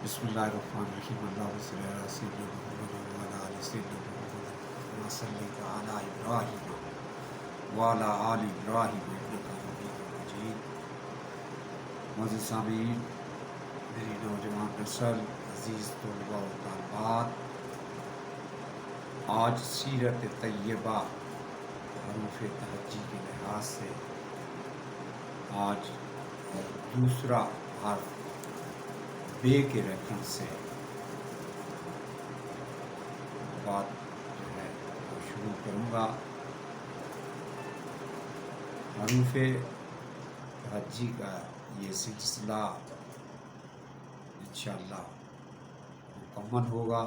بسم اللہ الرحمن الرحیم اللہم صلی علی سیدنا محمد وعلی آل سیدنا محمد کما صلیت علی ابراہیم وعلی آل ابراہیم انک حمید مجید۔ معزز سامعین، میری نوجوان نسل، عزیز طلباء و طالبات، آج سیرت طیبہ حروف تہجی کے لحاظ سے آج دوسرا حرف بے کے ریفرنس سے بات جو ہے وہ شروع کروں گا۔ حروف تہجی کا یہ سلسلہ انشاءاللہ مکمل ہوگا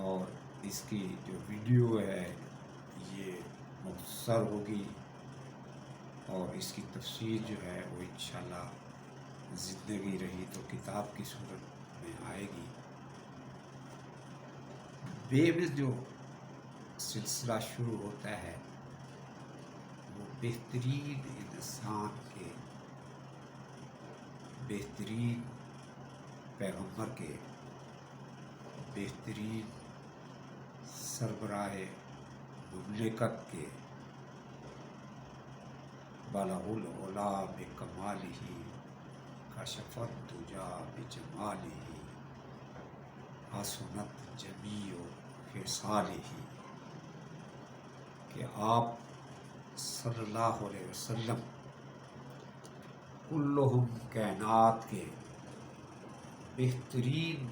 اور اس کی جو ویڈیو ہے یہ مختصر ہوگی اور اس کی تفسیر جو ہے وہ انشاءاللہ زندگی رہی تو کتاب کی صورت میں آئے گی۔ بے میں جو سلسلہ شروع ہوتا ہے وہ بہترین انسان کے، بہترین پیغمبر کے، بہترین سربراہ مملکت کے، بلغ العلا بکمالہ کشف الدجی بجمالہ حسنت جمیع خصالہ، کہ آپ صلی اللہ علیہ وسلم کلہم کائنات کے بہترین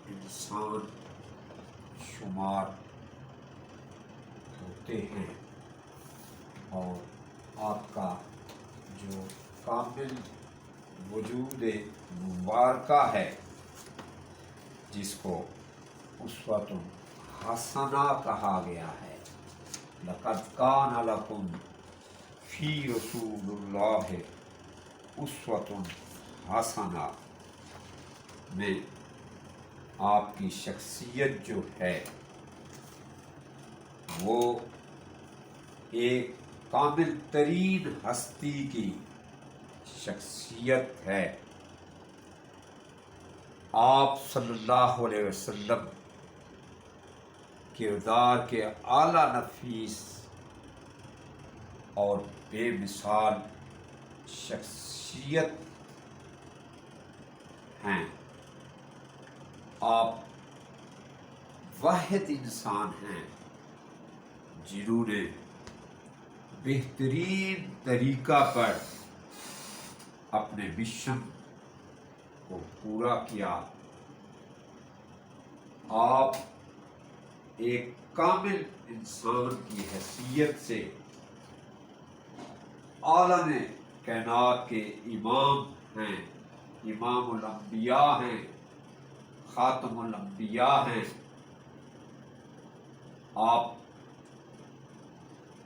انسان شمار ہوتے ہیں، اور آپ کا جو کامل وجود مبارکہ ہے جس کو اسوۃ حسنہ کہا گیا ہے، لقد کان لکم فی رسول اللہ اسوۃ حسنہ، میں آپ کی شخصیت جو ہے وہ ایک کامل ترین ہستی کی شخصیت ہے۔ آپ صلی اللہ علیہ وسلم کردار کے اعلیٰ نفیس اور بے مثال شخصیت ہیں۔ آپ واحد انسان ہیں جنہوں نے بہترین طریقہ پر اپنے مشن کو پورا کیا۔ آپ ایک کامل انسان کی حیثیت سے عالم کائنات کے امام ہیں، امام الانبیاء ہیں، خاتم الانبیاء ہیں۔ آپ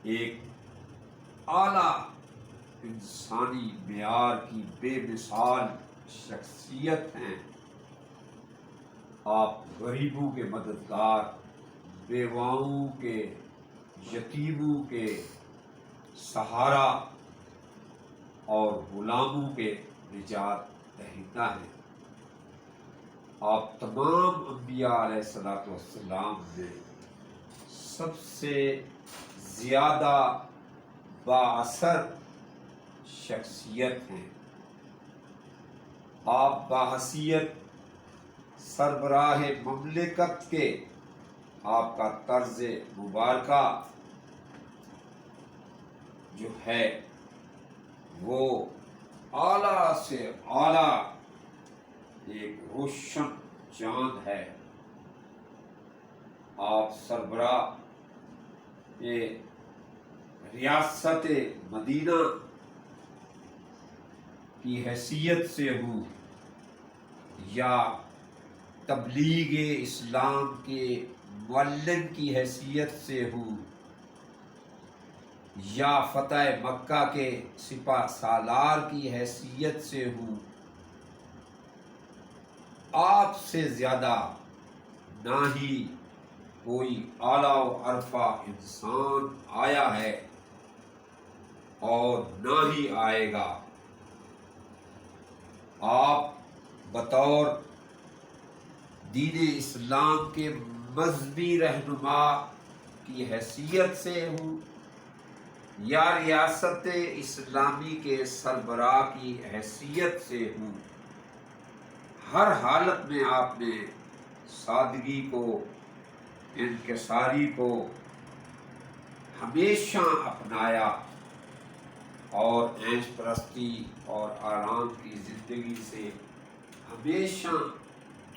ایک اعلیٰ انسانی معیار کی بے مثال شخصیت ہیں۔ آپ غریبوں کے مددگار، بیواؤں کے، یتیموں کے سہارا اور غلاموں کے نجات دہندہ ہیں۔ آپ تمام انبیاء علیہ السلام میں سب سے زیادہ بااثر شخصیت ہیں۔ آپ بحیثیت سربراہ مملکت کے، آپ کا طرز مبارکہ جو ہے وہ اعلیٰ سے اعلیٰ ایک روشن چاند ہے۔ آپ سربراہ ریاست مدینہ کی حیثیت سے ہوں یا تبلیغ اسلام کے معلم کی حیثیت سے ہوں یا فتح مکہ کے سپہ سالار کی حیثیت سے ہوں، آپ سے زیادہ نہ ہی کوئی اعلیٰ و عرفہ انسان آیا ہے اور نہ ہی آئے گا۔ آپ بطور دین اسلام کے مذہبی رہنما کی حیثیت سے ہوں یا ریاست اسلامی کے سربراہ کی حیثیت سے ہوں، ہر حالت میں آپ نے سادگی کو، انکساری کو ہمیشہ اپنایا اور عیش پرستی اور آرام کی زندگی سے ہمیشہ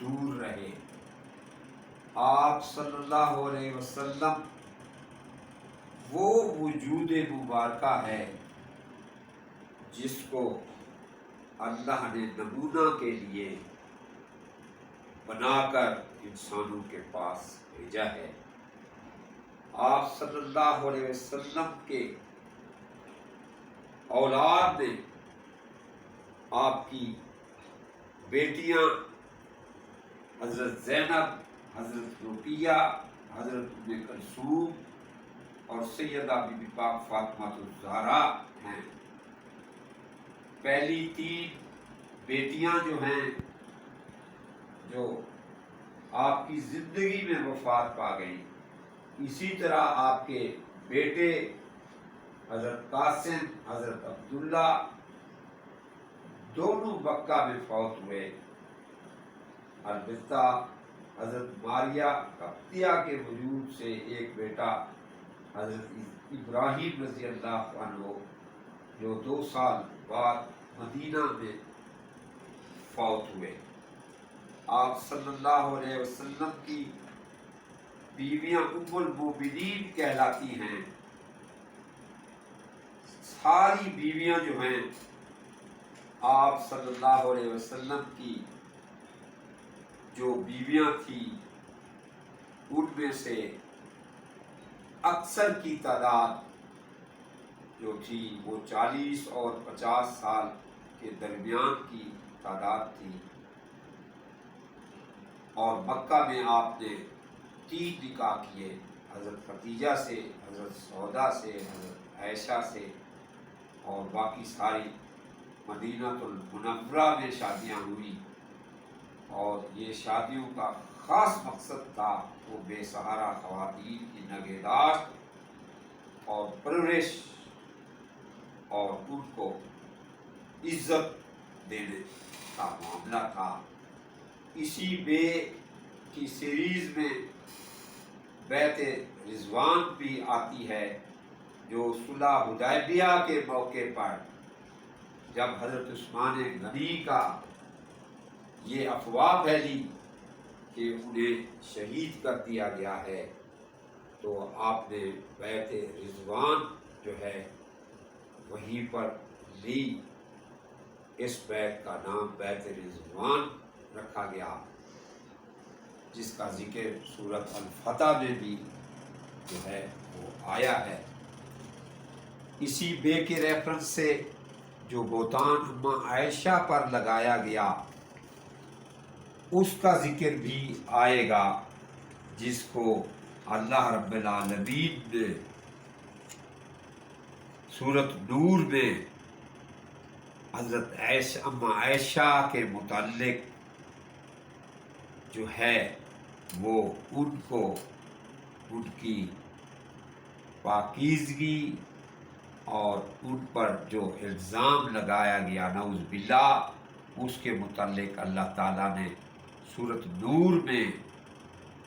دور رہے۔ آپ صلی اللہ علیہ وسلم وہ وجود مبارکہ ہے جس کو اللہ نے نمونہ کے لیے بنا کر انسانوں کے پاس بھیجا ہے۔ آپ صلی اللہ علیہ وسلم کے اولاد میں آپ کی بیٹیاں حضرت زینب، حضرت رقیہ، حضرت ام کلثوم اور سیدہ بی بی پاک فاطمہ الزہرا ہیں۔ پہلی تین بیٹیاں جو ہیں جو آپ کی زندگی میں وفات پا گئیں، اسی طرح آپ کے بیٹے حضرت قاسم، حضرت عبداللہ دونوں مکہ میں فوت ہوئے۔ البتہ حضرت ماریہ قبطیہ کے وجود سے ایک بیٹا حضرت ابراہیم رضی اللہ عنہ جو 2 سال بعد مدینہ میں فوت ہوئے۔ آپ صلی اللہ علیہ وسلم کی بیویاں ام المومنین کہلاتی ہیں۔ ساری بیویاں جو ہیں آپ صلی اللہ علیہ وسلم کی جو بیویاں تھیں ان میں سے اکثر کی تعداد جو تھی وہ 40 اور 50 سال کے درمیان کی تعداد تھی، اور مکہ میں آپ نے 3 نکاح کیے، حضرت خدیجہ سے، حضرت سودا سے، حضرت عائشہ سے، اور باقی ساری مدینہ المنورہ میں شادیاں ہوئی۔ اور یہ شادیوں کا خاص مقصد تھا وہ بے سہارا خواتین کی نگہداشت اور پرورش اور ان کو عزت دینے کا معاملہ تھا۔ اسی بے کی سیریز میں بیعت رضوان بھی آتی ہے، جو صلح حدیبیہ کے موقع پر جب حضرت عثمان غنی کا یہ افواہ پھیلی کہ انہیں شہید کر دیا گیا ہے، تو آپ نے بیعت رضوان جو ہے وہیں پر لی۔ اس بیعت کا نام بیعت رضوان رکھا گیا، جس کا ذکر سورۃ الفتح میں بھی جو ہے وہ آیا ہے۔ اسی بے کے ریفرنس سے جو بہتان اماں عائشہ پر لگایا گیا اس کا ذکر بھی آئے گا، جس کو اللہ رب العالمین نے سورۃ نور میں حضرت اماں عائشہ کے متعلق جو ہے وہ ان کو ان کی پاکیزگی اور ان پر جو الزام لگایا گیا نعوذ باللہ اس کے متعلق اللہ تعالیٰ نے سورۃ نور میں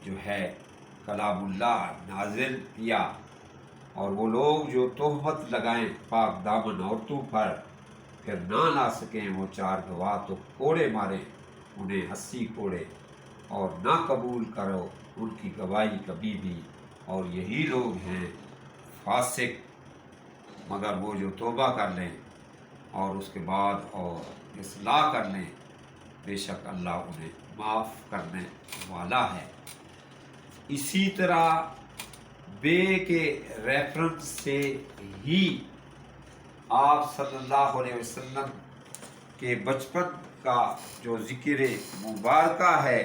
جو ہے کلام اللہ نازل کیا، اور وہ لوگ جو تہمت لگائیں پاک دامن عورتوں پر پھر نہ لا سکیں وہ 4 گواہ تو کوڑے مارے انہیں 80 کوڑے، اور نہ قبول کرو ان کی گواہی کبھی بھی، اور یہی لوگ ہیں فاسق، مگر وہ جو توبہ کر لیں اور اس کے بعد اور اصلاح کر لیں بے شک اللہ انہیں معاف کرنے والا ہے۔ اسی طرح بے کے ریفرنس سے ہی آپ صلی اللہ علیہ وسلم کے بچپن کا جو ذکر مبارکہ ہے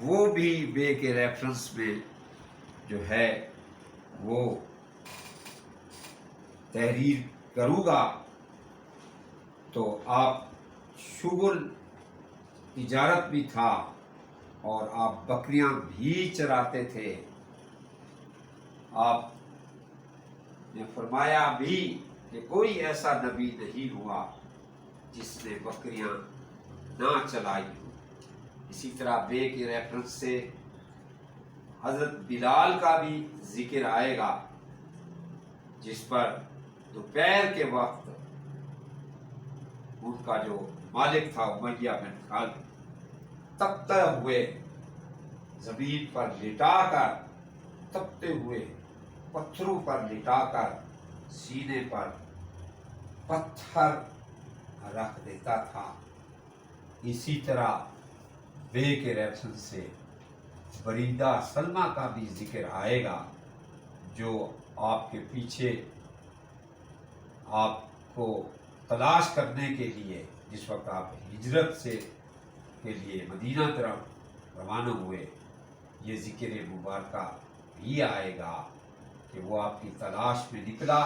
وہ بھی بے کے ریفرنس میں جو ہے وہ تحریر کروں گا۔ تو آپ شغل تجارت بھی تھا اور آپ بکریاں بھی چراتے تھے۔ آپ نے فرمایا بھی کہ کوئی ایسا نبی نہیں ہوا جس نے بکریاں نہ چلائی ہوں۔ اسی طرح بے کے ریفرنس سے حضرت بلال کا بھی ذکر آئے گا، جس پر دوپہر کے وقت ان کا جو مالک تھا امیہ بن خلف تپتے ہوئے زمین پر لٹا کر، تپتے ہوئے پتھروں پر لٹا کر سینے پر پتھر رکھ دیتا تھا۔ اسی طرح بے کے ریفرنس سے بریدہ سلمہ کا بھی ذکر آئے گا، جو آپ کے پیچھے آپ کو تلاش کرنے کے لیے جس وقت آپ ہجرت کے لیے مدینہ طرف روانہ ہوئے، یہ ذکر مبارکہ بھی آئے گا کہ وہ آپ کی تلاش میں نکلا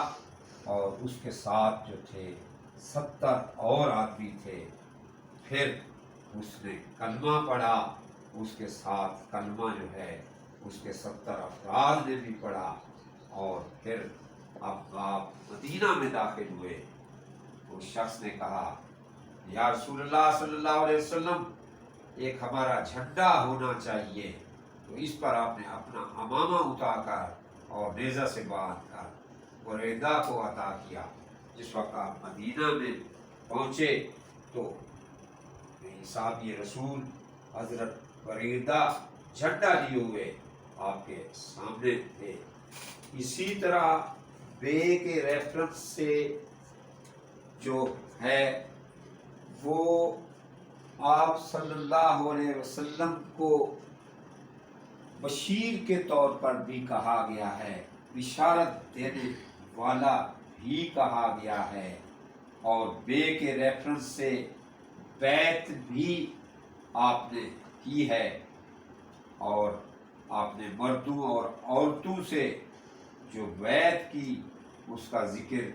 اور اس کے ساتھ جو تھے 70 اور آدمی تھے۔ پھر اس نے کلمہ پڑھا، اس کے ساتھ کلمہ جو ہے اس کے 70 افراد نے بھی پڑھا، اور پھر اب آپ مدینہ میں داخل ہوئے۔ اس شخص نے کہا یا رسول اللہ صلی اللہ علیہ وسلم، ایک ہمارا جھنڈا ہونا چاہیے، تو اس پر آپ نے اپنا امامہ اتار کر اور نیزہ سے باندھ کر بریدہ کو عطا کیا۔ جس وقت آپ مدینہ میں پہنچے تو صحابی رسول حضرت بریدہ جھنڈا لیے ہوئے آپ کے سامنے تھے۔ اسی طرح بے کے ریفرنس سے جو ہے وہ آپ صلی اللہ علیہ وسلم کو بشیر کے طور پر بھی کہا گیا ہے، بشارت دینے والا بھی کہا گیا ہے، اور بے کے ریفرنس سے بیعت بھی آپ نے کی ہے، اور آپ نے مردوں اور عورتوں سے جو بیعت کی اس کا ذکر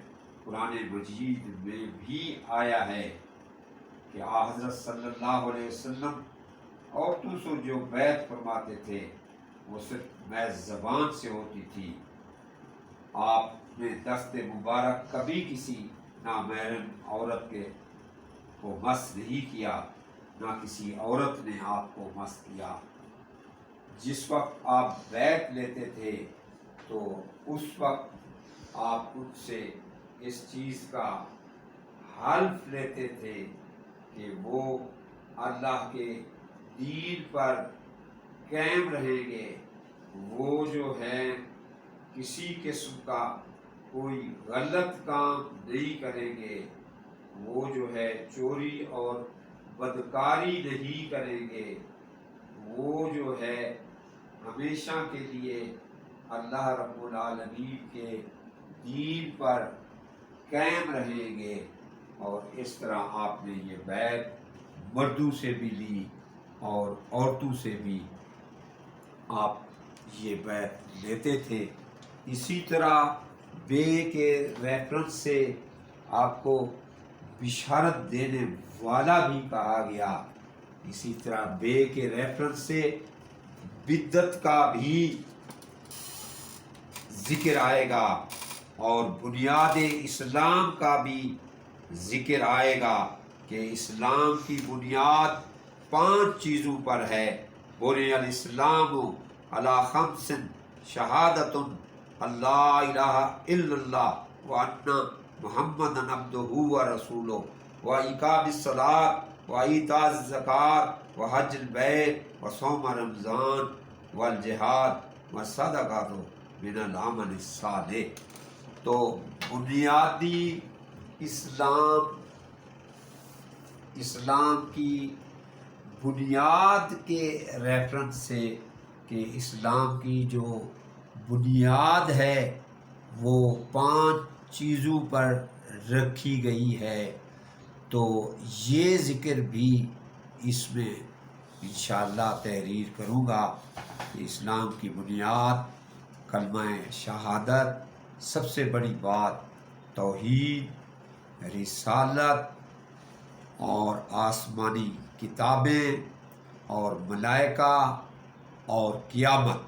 قرآن مجید میں بھی آیا ہے کہ حضرت صلی اللہ علیہ وسلم عورتوں سے جو بیعت فرماتے تھے وہ صرف محض زبان سے ہوتی تھی۔ آپ نے دست مبارک کبھی کسی نامحرم عورت کو مس نہیں کیا، نہ کسی عورت نے آپ کو مس کیا۔ جس وقت آپ بیعت لیتے تھے تو اس وقت آپ ان سے اس چیز کا حلف لیتے تھے کہ وہ اللہ کے دین پر قائم رہیں گے، وہ جو ہے کسی قسم کا کوئی غلط کام نہیں کریں گے، وہ جو ہے چوری اور بدکاری نہیں کریں گے، وہ جو ہے ہمیشہ کے لیے اللہ رب العالمین کے دین پر قائم رہیں گے۔ اور اس طرح آپ نے یہ بیعت مردوں سے بھی لی اور عورتوں سے بھی آپ یہ بیعت لیتے تھے۔ اسی طرح بے کے ریفرنس سے آپ کو بشارت دینے والا بھی کہا گیا۔ اسی طرح بے کے ریفرنس سے بدعت کا بھی ذکر آئے گا اور بنیاد اسلام کا بھی ذکر آئے گا کہ اسلام کی بنیاد 5 چیزوں پر ہے۔ بنی الاسلام علی 5 شہادت اللہ الہ الا اللہ وان محمد عبدہ ورسولہ واقام الصلاۃ وایتاء الزکوٰۃ وحج البیت وصوم رمضان والجہاد والصدقۃ من العمل الصالح۔ تو بنیادی اسلام کی بنیاد کے ریفرنس سے کہ اسلام کی جو بنیاد ہے وہ 5 چیزوں پر رکھی گئی ہے، تو یہ ذکر بھی اس میں انشاءاللہ تحریر کروں گا کہ اسلام کی بنیاد کلمہ شہادت، سب سے بڑی بات توحید، رسالت اور آسمانی کتابیں اور ملائکہ اور قیامت،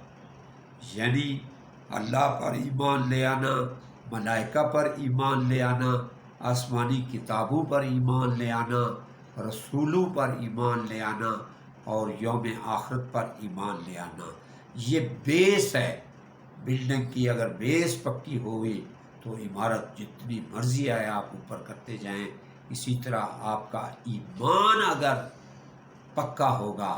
یعنی اللہ پر ایمان لے آنا، ملائکہ پر ایمان لے آنا، آسمانی کتابوں پر ایمان لے آنا، رسولوں پر ایمان لے آنا اور یوم آخرت پر ایمان لے آنا، یہ بیس ہے۔ بلڈنگ کی اگر بیس پکی ہوئی تو عمارت جتنی مرضی آئے آپ اوپر کرتے جائیں۔ اسی طرح آپ کا ایمان اگر پکا ہوگا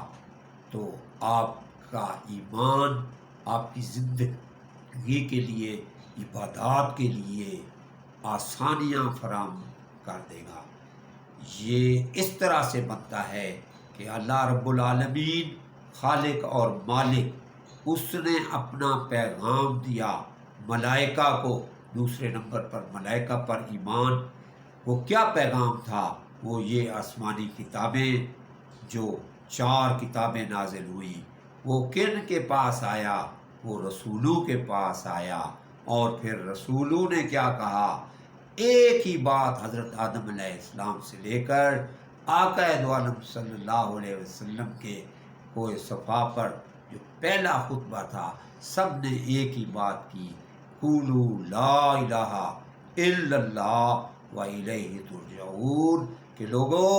تو آپ کا ایمان آپ کی زندگی کے لیے، عبادات کے لیے آسانیاں فراہم کر دے گا۔ یہ اس طرح سے بنتا ہے کہ اللہ رب العالمین خالق اور مالک، اس نے اپنا پیغام دیا ملائکہ کو، دوسرے نمبر پر ملائکہ پر ایمان۔ وہ کیا پیغام تھا؟ وہ یہ آسمانی کتابیں، جو 4 کتابیں نازل ہوئی، وہ کن کے پاس آیا؟ وہ رسولوں کے پاس آیا، اور پھر رسولوں نے کیا کہا؟ ایک ہی بات حضرت آدم علیہ السلام سے لے کر آقا دو عالم صلی اللہ علیہ وسلم کے کوہ صفا پر جو پہلا خطبہ تھا، سب نے ایک ہی بات کی، قولوا لا الہ الا اللہ و الیہ ترجعون، کہ لوگو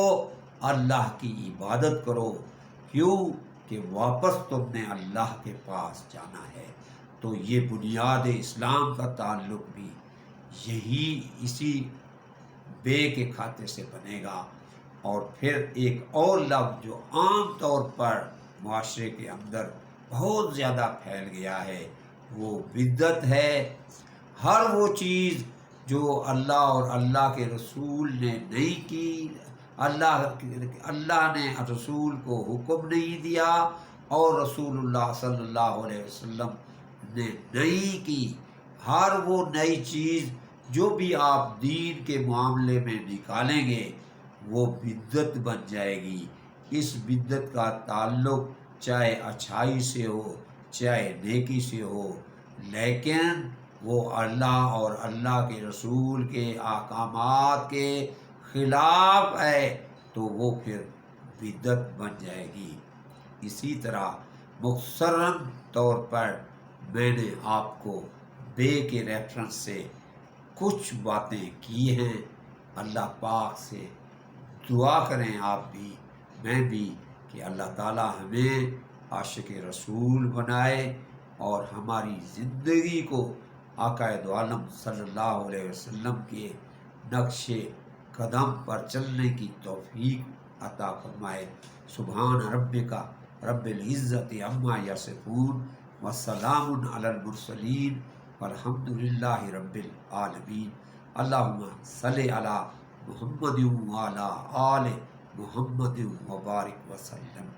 اللہ کی عبادت کرو، کیوں کہ واپس تم نے اللہ کے پاس جانا ہے۔ تو یہ بنیاد اسلام کا تعلق بھی یہی اسی بے کے کھاتے سے بنے گا۔ اور پھر ایک اور لفظ جو عام طور پر معاشرے کے اندر بہت زیادہ پھیل گیا ہے، وہ بدعت ہے۔ ہر وہ چیز جو اللہ اور اللہ کے رسول نے نہیں کی، اللہ نے رسول کو حکم نہیں دیا اور رسول اللہ صلی اللہ علیہ وسلم نے نہیں کی، ہر وہ نئی چیز جو بھی آپ دین کے معاملے میں نکالیں گے وہ بدعت بن جائے گی۔ اس بدعت کا تعلق چاہے اچھائی سے ہو چاہے نیکی سے ہو، لیکن وہ اللہ اور اللہ کے رسول کے احکامات کے خلاف ہے تو وہ پھر بدعت بن جائے گی۔ اسی طرح مختصراً طور پر میں نے آپ کو بے کے ریفرنس سے کچھ باتیں کی ہیں۔ اللہ پاک سے دعا کریں آپ بھی میں بھی کہ اللہ تعالیٰ ہمیں عاشق رسول بنائے اور ہماری زندگی کو آقا دو عالم صلی اللہ علیہ وسلم کے نقش قدم پر چلنے کی توفیق عطا فرمائے۔ سبحان ربک رب العزت عما یصفون وسلام علی المرسلین والحمد للہ رب العالمین۔ اللہم صلی علی محمد وعلی آل محمد وبارک وسلم۔